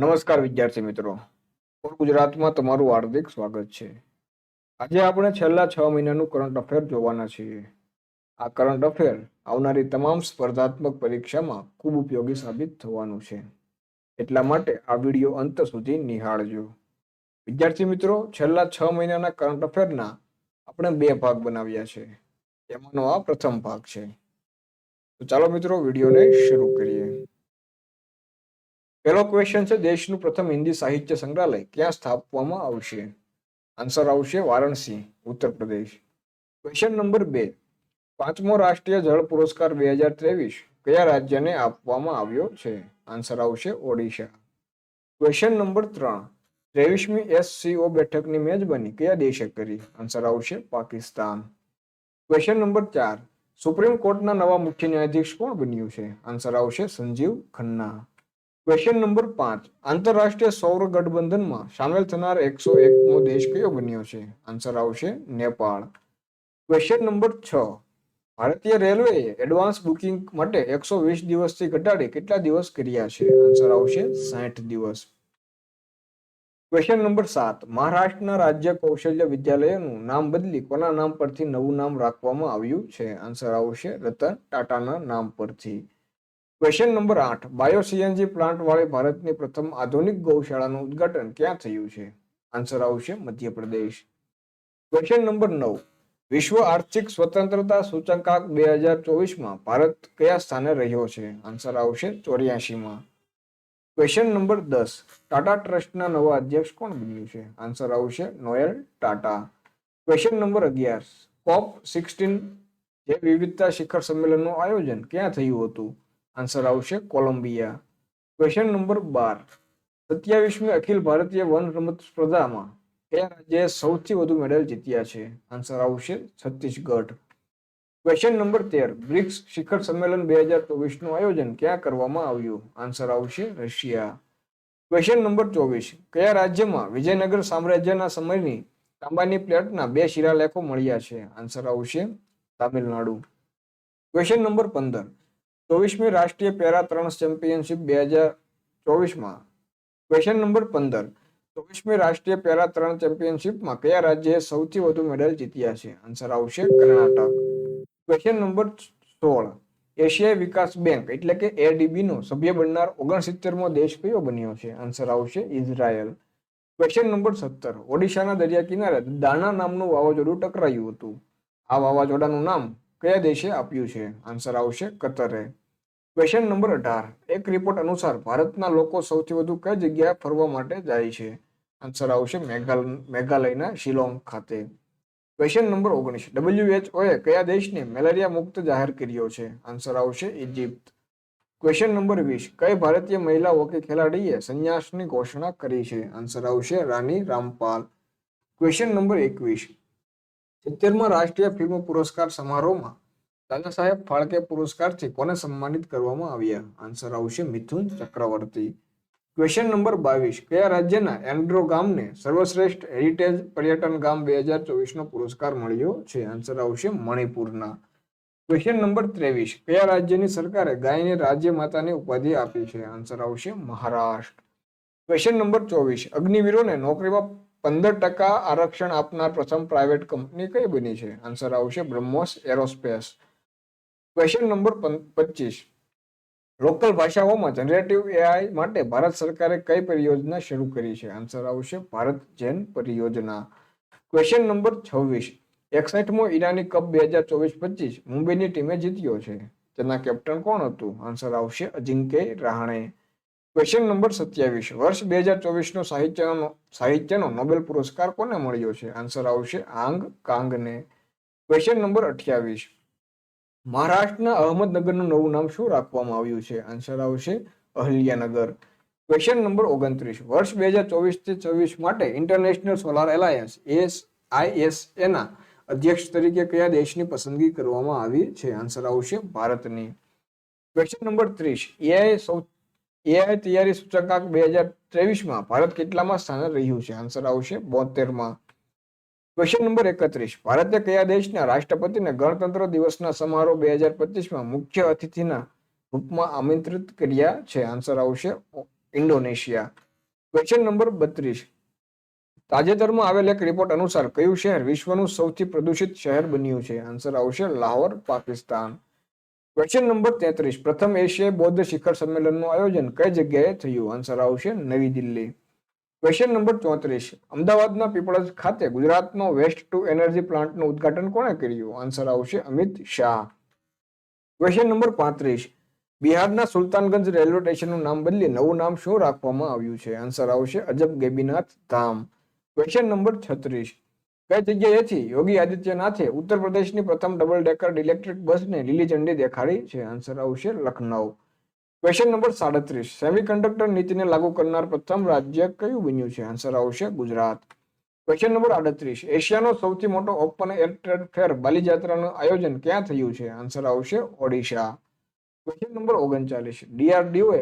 નમસ્કાર વિદ્યાર્થી મિત્રો, ગુજરાતમાં તમારું હાર્દિક સ્વાગત છે. આજે આપણે છેલ્લા 6 મહિનાનું કરંટ અફેર જોવાના છીએ. આ કરંટ અફેર આવનારી તમામ સ્પર્ધાત્મક પરીક્ષામાં ખૂબ ઉપયોગી સાબિત થવાનું છે. એટલા માટે આ વિડીયો અંત સુધી નિહાળજો. વિદ્યાર્થી મિત્રો, છેલ્લા 6 મહિનાના કરંટ અફેરના આપણે 2 ભાગ બનાવ્યા છે. એમાંનો આ પ્રથમ ભાગ છે. તો ચાલો મિત્રો વિડીયોને શરૂ કરીએ. પહેલો ક્વેશ્ચન છે, દેશનું પ્રથમ હિન્દી સાહિત્ય સંગ્રહાલય ક્યાં સ્થાપવામાં આવશે? આન્સર આવશે વારાણસી, ઉત્તર પ્રદેશ. ક્વેશ્ચન નંબર 2, 5મો રાષ્ટ્રીય જળ પુરસ્કાર 2023 કયા રાજ્યને આપવામાં આવ્યો છે? આન્સર આવશે ઓડિશા. ક્વેશ્ચન નંબર 3, 23મી SCO બેઠકની મેજબાની કયા દેશે કરી? આન્સર આવશે પાકિસ્તાન. ક્વેશ્ચન નંબર 4, સુપ્રીમ કોર્ટના નવા મુખ્ય ન્યાયાધીશ કોણ બન્યું છે? આન્સર આવશે સંજીવ ખન્ના. ક્વેશ્ચન નંબર 5, આંતરરાષ્ટ્રીય સૌર ગઠબંધનમાં સામેલ થનાર 101મો દેશ કયો બન્યો છે? આન્સર આવશે નેપાળ. ક્વેશ્ચન નંબર 6, ભારતીય રેલવેએ એડવાન્સ બુકિંગ માટે 120 દિવસથી ઘટાડી કેટલા દિવસ કર્યા છે? આન્સર આવશે 60 દિવસ. ક્વેશ્ચન નંબર 7, મહારાષ્ટ્રના રાજ્ય કૌશલ્ય વિદ્યાલયનું નામ બદલી કોના નામ પરથી નવું નામ રાખવામાં આવ્યું છે? આન્સર આવશે રતન ટાટાના નામ પરથી. Question number 8, bio CNG plant વાળી ભારતની પ્રથમ આધુનિક ગૌશાળાનું ઉદ્ઘાટન ક્યાં થયું છે? આન્સર આવશે મધ્યપ્રદેશ. ક્વેશ્ચન નંબર 9, વિશ્વ આર્થિક સ્વતંત્રતા સૂચકાંક 2024માં ભારત કયા સ્થાને રહ્યો છે? આન્સર આવશે 84માં. ક્વેશ્ચન નંબર 10, ટાટા ટ્રસ્ટના નવા અધ્યક્ષ કોણ બન્યું છે? આન્સર આવશે Noel Tata. Question number 11, COP16 જે વિવિધતા શિખર સંમેલનનું આયોજન ક્યાં થયું હતું? આન્સર આવશે Columbia. Question number 12, 27મી Akhil Bharatiya one રમત સ્પર્ધામાં કયા રાજ્યએ સૌથી વધુ મેડલ જીત્યા છે? આન્સર આવશે છત્તીસગઢ. ક્વેશ્ચન નંબર 13, બ્રિક્સ શિખર સંમેલન 2024નું આયોજન ક્યાં કરવામાં આવ્યું? આન્સર આવશે રશિયા. ક્વેશ્ચન નંબર 24, કયા રાજ્યમાં વિજયનગર સામ્રાજ્યના સમયની તાંબાની પ્લેટના 2 શિલાલેખો મળ્યા છે? આન્સર આવશે તામિલનાડુ. ક્વેશ્ચન નંબર 15, 24મી રાષ્ટ્રીય પેરા ત્રણ ચેમ્પિયનશિપ 2024માં ક્વેશ્ચન નંબર 15, 24મી રાષ્ટ્રીય પેરા ત્રણ ચેમ્પિયનશિપમાં કયા રાજ્યએ સૌથી વધુ મેડલ જીત્યા છે? આન્સર આવશે કર્ણાટક. ક્વેશ્ચન નંબર 16, એશિયાઈ વિકાસ બેંક એટલે કે ADB નો સભ્ય બનનાર 69મો દેશ કયો બન્યો છે? આન્સર આવશે ઇઝરાયલ. ક્વેશ્ચન નંબર 17, ઓડિશાના દરિયા કિનારે દાણા નામનું વાવાઝોડું ટકરાયું હતું. આ વાવાઝોડાનું નામ કયા દેશે આપ્યું છે? આન્સર આવશે કતરે. ક્વેશ્ચન નંબર 18, એક રિપોર્ટ અનુસાર ભારતના લોકો સૌથી વધુ કઈ જગ્યાએ ફરવા માટે જાય છે? આન્સર આવશે મેઘાલયના શિલોંગ ખાતે. ક્વેશ્ચન નંબર 19, WHOએ કયા દેશને મેલેરિયા મુક્ત જાહેર કર્યો છે? આન્સર આવશે ઇજિપ્ત. ક્વેશ્ચન નંબર 20, કઈ ભારતીય મહિલા હોકી ખેલાડીએ સંન્યાસની ઘોષણા કરી છે? આન્સર આવશે રાની રામપાલ. ક્વેશ્ચન નંબર 21, 70મા રાષ્ટ્રીય ફિલ્મ પુરસ્કાર સમારોહમાં દાદા સાહેબ ફાળકે પુરસ્કારથી કોને સન્માનિત કરવામાં આવ્યા? આન્સર આવશે મિથુન ચક્રવર્તી. ક્વેશ્ચન નંબર 22, કયા રાજ્યના એન્ડ્રો ગામને સર્વશ્રેષ્ઠ હેરિટેજ પર્યટન ગામ 2024નો પુરસ્કાર મળ્યો છે? આન્સર આવશે મણિપુરના. ક્વેશ્ચન નંબર 23, કયા રાજ્યની સરકારે ગાયને રાજ્ય માતાની ઉપાધિ આપી છે? આન્સર આવશે મહારાષ્ટ્ર. ક્વેશ્ચન નંબર 24, અગ્નિવીરોને નોકરીમાં 15% આરક્ષણ આપનાર પ્રથમ પ્રાઇવેટ કંપની કઈ બની છે? આન્સર આવશે BrahMos aerospace. Question number 25, local ભાષાઓમાં જનરેટિવ AI માટે ભારત સરકારે કઈ પરિયોજના શરૂ કરી છે? આન્સર આવશે ભારત જેન પરિયોજના. ક્વેશ્ચન નંબર 26, 61મો ઈરાની કપ 2024-25 મુંબઈની ટીમે જીત્યો છે. તેના કેપ્ટન કોણ હતું? આન્સર આવશે અજિંક્ય રહાણે. ક્વેશ્ચન નંબર 27, વર્ષ 2024નો સાહિત્યનો નોબેલ પુરસ્કાર કોને મળ્યો છે? આન્સર આવશે આંગ કાંગને. ક્વેશ્ચન નંબર 28, મહારાષ્ટ્રના અહમદનગરનું નવું નામ શું રાખવામાં આવ્યું છે? આન્સર આવશે અહલ્યાનગર. ક્વેશ્ચન નંબર 29, વર્ષ 2024-26 માટે ઇન્ટરનેશનલ સોલાર એલાયન્સ ISA અધ્યક્ષ તરીકે કયા દેશની પસંદગી કરવામાં આવી છે? આન્સર આવશે ભારતની. ક્વેશ્ચન નંબર 30, AI તૈયારી સૂચકાંક 2023માં ભારત કેટલામાં સ્થાને રહ્યું છે? આન્સર આવશે 72માં. ક્વેશ્ચન નંબર 31, ભારતે કયા દેશના રાષ્ટ્રપતિને ગણતંત્ર દિવસના સમારોહ 2025માં મુખ્ય અતિથિના રૂપમાં આમંત્રિત કર્યા છે? આન્સર આવશે ઇન્ડોનેશિયા. ક્વેશ્ચન નંબર 32, તાજેતરમાં આવેલ એક રિપોર્ટ અનુસાર કયું શહેર વિશ્વનું સૌથી પ્રદૂષિત શહેર બન્યું છે? આન્સર આવશે લાહોર, પાકિસ્તાન. ક્વેશ્ચન નંબર 33, પ્રથમ એશિયાઈ બૌદ્ધ શિખર સંમેલનનું આયોજન કઈ જગ્યાએ થયું? આન્સર આવશે નવી દિલ્હી. ક્વેશ્ચન નંબર 34, અમદાવાદના પીપળજ ખાતે ગુજરાતનો વેસ્ટ ટુ એનર્જી પ્લાન્ટનું ઉદ્ઘાટન કોણે કર્યું? આન્સર આવશે અમિત શાહ. ક્વેશ્ચન નંબર 35, બિહારના સુલતાનગંજ રેલવે સ્ટેશનનું નામ બદલી નવું નામ શું રાખવામાં આવ્યું છે? આન્સર આવશે અજબ ગેબીનાથ ધામ. ક્વેશ્ચન નંબર 36, કઈ જગ્યાએથી યોગી આદિત્યનાથે ઉત્તર પ્રદેશની પ્રથમ ડબલ ડેકર ઇલેક્ટ્રિક બસને લીલી ઝંડી દેખાડી છે? આન્સર આવશે લખનઉ. ક્વેશ્ચન નંબર 37, સેમિકન્ડક્ટર નીતિને લાગુ કરનાર પ્રથમ રાજ્ય કયું બન્યું છે? આન્સર આવશે ગુજરાત. ક્વેશ્ચન નંબર 38, એશિયાનો સૌથી મોટો ઓપન એર ટ્રેડ ફેર બાલીજાત્રાનું આયોજન ક્યાં થયું છે? આન્સર આવશે ઓડિશા. ક્વેશ્ચન નંબર 39, ડીઆરડીઓએ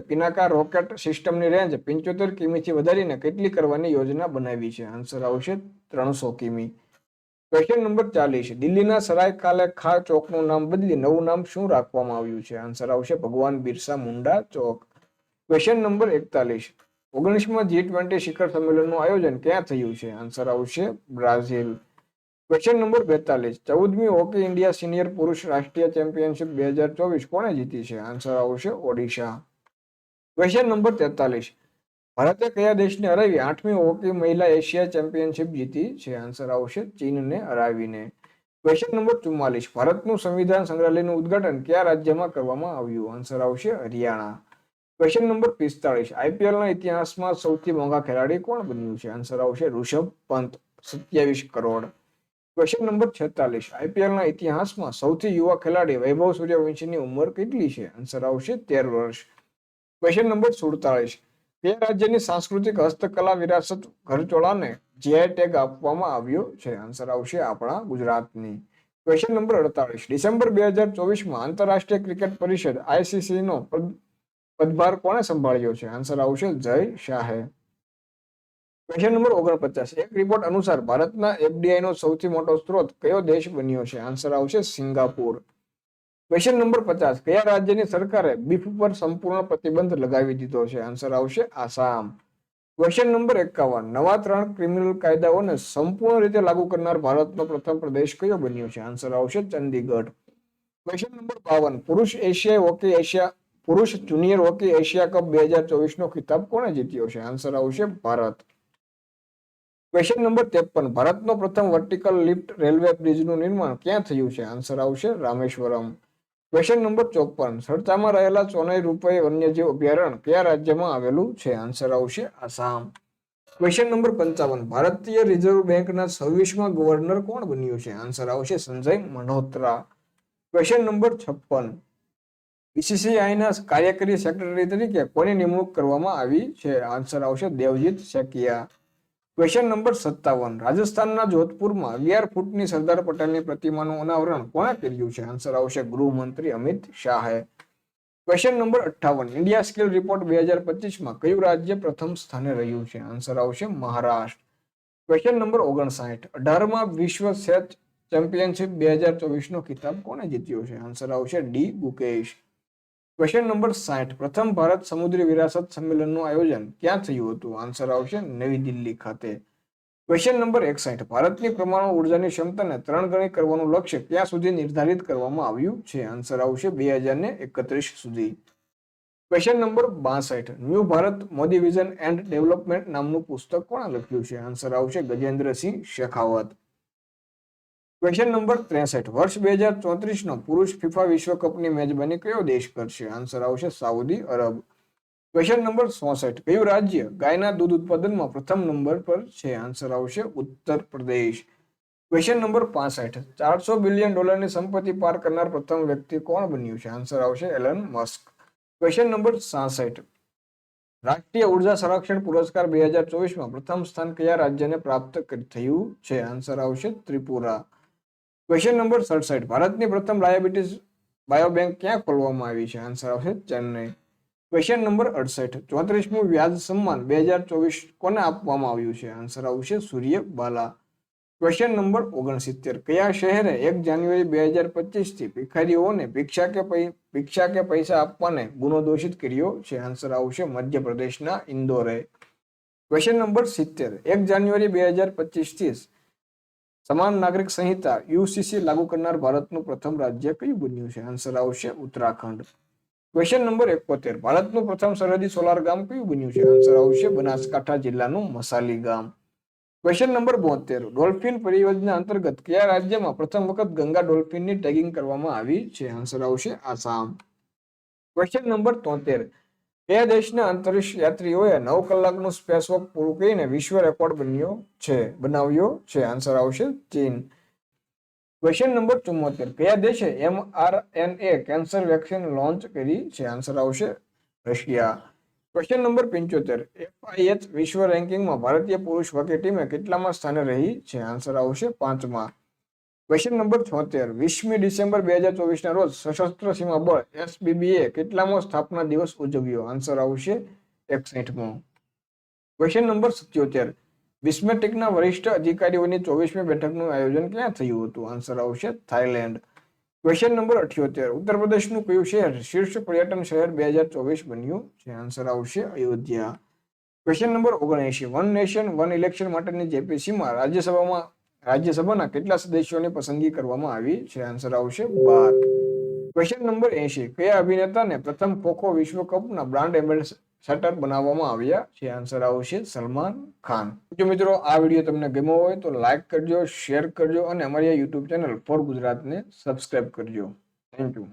પિનાકા રોકેટ સિસ્ટમની રેન્જ 75 કિમીથી વધારીને કેટલી કરવાની યોજના બનાવી છે? આન્સર આવશે 300 કિમી. ક્વેશ્ચન નંબર 40, દિલ્હીના સરાય કાલે ખા ચોકનું નામ બદલી નવું નામ શું રાખવામાં આવ્યું છે? આન્સર આવશે ભગવાન બિરસા મુંડા ચોક. ક્વેશ્ચન નંબર 41, 19મા G20 શિખર સંમેલનનું આયોજન ક્યાં થયું છે? આન્સર આવશે બ્રાઝિલ. ક્વેશ્ચન નંબર 42, 14મી હોકી ઇન્ડિયા સિનિયર પુરુષ રાષ્ટ્રીય ચેમ્પિયનશિપ 2024 કોણે જીતી છે? આન્સર આવશે ઓડિશા. ક્વેશ્ચન નંબર 43, ભારતે કયા દેશને હરાવી 8મી હોકી મહિલા એશિયા ચેમ્પિયનશિપ જીતી છે? આન્સર આવશે ચીનને હરાવીને. ક્વેશ્ચન નંબર 44, ભારતનું સંવિધાન સંગ્રહાલયનું ઉદ્ઘાટન કયા રાજ્યમાં કરવામાં આવ્યું? આન્સર આવશે હરિયાણા. ક્વેશ્ચન નંબર 45, આઈપીએલના ઇતિહાસમાં સૌથી મોંઘા ખેલાડી કોણ બન્યું છે? આન્સર આવશે ઋષભ પંત, 27 કરોડ. ક્વેશ્ચન નંબર 46, આઈપીએલના ઇતિહાસમાં સૌથી યુવા ખેલાડી વૈભવ સૂર્યવંશીની ઉંમર કેટલી છે? આન્સર આવશે 13 વર્ષ. ક્વેશ્ચન નંબર 47, કયા રાજ્યની સાંસ્કૃતિક હસ્તકલા વિરાસત ઘરચોળાને જીઆઈ ટેગ આપવામાં આવ્યો છે? આન્સર આવશે આપણા ગુજરાતની. ક્વેશ્ચન નંબર 48, ડિસેમ્બર 2024માં આંતરરાષ્ટ્રીય ક્રિકેટ પરિષદ આઈસીસીનો પદભાર કોણે સંભાળ્યો છે? આન્સર આવશે જય શાહે. ક્વેશ્ચન નંબર 49, એક રિપોર્ટ અનુસાર ભારતના એફડીઆઈનો સૌથી મોટો સ્ત્રોત કયો દેશ બન્યો છે? આન્સર આવશે સિંગાપુર. ક્વેશ્ચન નંબર 50, કયા રાજ્યની સરકારે બીફ પર સંપૂર્ણ પ્રતિબંધ લગાવી દીધો છે? આન્સર આવશે આસામ. ક્વેશ્ચન નંબર 51, નવા 3 ક્રિમિનલ કાયદાઓને સંપૂર્ણ રીતે લાગુ કરનાર ભારતનો પ્રથમ પ્રદેશ કયો બન્યો છે? આન્સર આવશે ચંદીગઢ. ક્વેશ્ચન નંબર 52, પુરુષ જુનિયર હોકી એશિયા કપ 2024નો ખિતાબ કોણે જીત્યો છે? આન્સર આવશે ભારત. ક્વેશ્ચન નંબર 53, ભારતનો પ્રથમ વર્ટિકલ લિફ્ટ રેલવે બ્રિજનું નિર્માણ ક્યાં થયું છે? આન્સર આવશે રામેશ્વરમ. ક્વેશ્ચન નંબર 54, ચર્ચામાં રહેલા ચોનઈ રૂપે વન્યજીવ અભયારણ્ય કયા રાજ્યમાં આવેલું છે? આન્સર આવશે આસામ. ક્વેશ્ચન નંબર 55, ભારતીય રિઝર્વ બેંકના 26મા ગવર્નર કોણ બન્યું છે? આન્સર આવશે સંજય મલ્હોત્રા. ક્વેશ્ચન નંબર 56, બીસીસીઆઈના કાર્યકારી સેક્રેટરી તરીકે કોની નિમણૂક કરવામાં આવી છે? આન્સર આવશે દેવજીત સેકિયા. ક્વેશ્ચન નંબર 57, રાજસ્થાનના જોધપુરમાં 11 ફૂટની સરદાર પટેલની પ્રતિમાનું અનાવરણ કોણે કર્યું છે? આન્સર આવશે ગૃહમંત્રી અમિત શાહે. Question number 58, India skill report 2025માં કયું રાજ્ય પ્રથમ સ્થાને રહ્યું છે? આન્સર આવશે મહારાષ્ટ્ર. ક્વેશ્ચન નંબર 59, 18મા વિશ્વ ચેસ ચેમ્પિયનશિપ 2024નો ખિતાબ કોણે જીત્યો છે? આન્સર આવશે ડી ગુકેશ. ક્વેશ્ચન નંબર 60, પ્રથમ ભારત સમુદ્રી વિરાસત સંમેલનનું આયોજન ક્યાં થયું હતું? આન્સર આવશે નવી દિલ્હી ખાતે. ક્વેશ્ચન નંબર 61, ભારતની પરમાણુ ઉર્જાની ક્ષમતાને 3 ગણી કરવાનું લક્ષ્ય ક્યાં સુધી નિર્ધારિત કરવામાં આવ્યું છે? આન્સર આવશે 2031 સુધી. Question number 62, new Bharat Modi vision and development નામનું પુસ્તક કોણે લખ્યું છે? આન્સર આવશે ગજેન્દ્રસિંહ શેખાવત. ક્વેશ્ચન નંબર 63, વર્ષ 2034નો પુરુષ ફિફા વિશ્વકપની મેજબાની કયો દેશ કરશે? આન્સર આવશે સાઉદી અરબ. ક્વેશ્ચન નંબર 64, કયું રાજ્ય ગાયના દૂધ ઉત્પાદનમાં પ્રથમ નંબર પર છે? આન્સર આવશે Uttar Pradesh. Question number 65, $400 billion સંપત્તિ પાર કરનાર પ્રથમ વ્યક્તિ કોણ બન્યું છે? આન્સર આવશે એલન મસ્ક. ક્વેશ્ચન નંબર 66, રાષ્ટ્રીય ઉર્જા સંરક્ષણ પુરસ્કાર 2024માં પ્રથમ સ્થાન કયા રાજ્યને પ્રાપ્ત થયું છે? આન્સર આવશે ત્રિપુરા. ક્વેશ્ચન નંબર 67, ભારતની પ્રથમ ડાયાબિટીસ બાયોબેંક ક્યાં ખોલવામાં આવી છે? આન્સર આવશે ચેન્નઈ. ક્વેશ્ચન નંબર 68, 34મું વ્યાજ સન્માન 2024 કોને આપવામાં આવ્યું છે? આન્સર આવશે સૂર્ય બાલા. ક્વેશ્ચન નંબર 69, કયા શહેરે 1 જાન્યુઆરી 2025 થી ભિખારીઓને ભિક્ષા કે પૈસા આપવાને ગુનો દોષિત કર્યો છે? આન્સર આવશે મધ્યપ્રદેશના ઇન્દોરે. ક્વેશ્ચન નંબર 70, 1 જાન્યુઆરી 2025 થી સમાન નાગરિક સંહિતા યુસીસી લાગુ કરનાર ભારતનું પ્રથમ રાજ્ય કયું બન્યું છે? આન્સર આવશે ઉત્તરાખંડ. ક્વેશ્ચન નંબર 71, ભારતનું પ્રથમ સરહદી સોલાર ગામ કયું બન્યું છે? આન્સર આવશે બનાસકાંઠા જિલ્લાનું મસાલી ગામ. ક્વેશ્ચન નંબર 72, ડોલ્ફિન પરિયોજના અંતર્ગત કયા રાજ્યમાં પ્રથમ વખત ગંગા ડોલ્ફિનની ટેગિંગ કરવામાં આવી છે? આન્સર આવશે આસામ. ક્વેશ્ચન નંબર 73, કયા દેશના અંતરિક્ષ યાત્રીઓએ 9 કલાકનું સ્પેસ વોક પૂરું કરીને વિશ્વ રેકોર્ડ બનાવ્યો છે? આન્સર આવશે ચીન. ક્વેશ્ચન નંબર 74, કયા દેશે mRNA કેન્સર વેક્સિન લોન્ચ કરી છે? આન્સર આવશે રશિયા. ક્વેશ્ચન નંબર 75, FIH વિશ્વ રેન્કિંગમાં ભારતીય પુરુષ હોકી ટીમે કેટલામાં સ્થાને રહી છે? આન્સર આવશે 5મા. ક્વેશ્ચન નંબર 76, 20મી ડિસેમ્બર 2024 ના રોજ સશસ્ત્ર સીમા બળ SBBએ કેટલામો સ્થાપના દિવસ ઉજવ્યો? આન્સર આવશે 61મો. ક્વેશ્ચન નંબર 77, વિસ્મેટિકના વરિષ્ઠ અધિકારીઓની 24મી બેઠકનું આયોજન ક્યાં થયું હતું? આન્સર આવશે થાઇલેન્ડ. ક્વેશ્ચન નંબર 78, ઉત્તર પ્રદેશનું કયું શહેર શીર્ષ પર્યટન શહેર 2024 બન્યું છે? આન્સર આવશે Ayodhya. Question number 79, one nation one election માટેની જેપીસીમાં રાજ્યસભાના કેટલા સદસ્યોની પસંદગી કરવામાં આવી છે? આન્સર આવશે 12. ક્વેશ્ચન નંબર 80, કયા અભિનેતાને પ્રથમ ખોખો વિશ્વ કપના બ્રાન્ડ એમ્બેસેડર બનાવવામાં આવ્યા છે? આન્સર આવશે સલમાન ખાન. જો મિત્રો આ વિડીયો તમને ગમ્યો હોય તો લાઈક કરજો, શેર કરજો અને અમારી યુટ્યુબ ચેનલ ફોર ગુજરાતને સબસ્ક્રાઇબ કરજો. Thank you.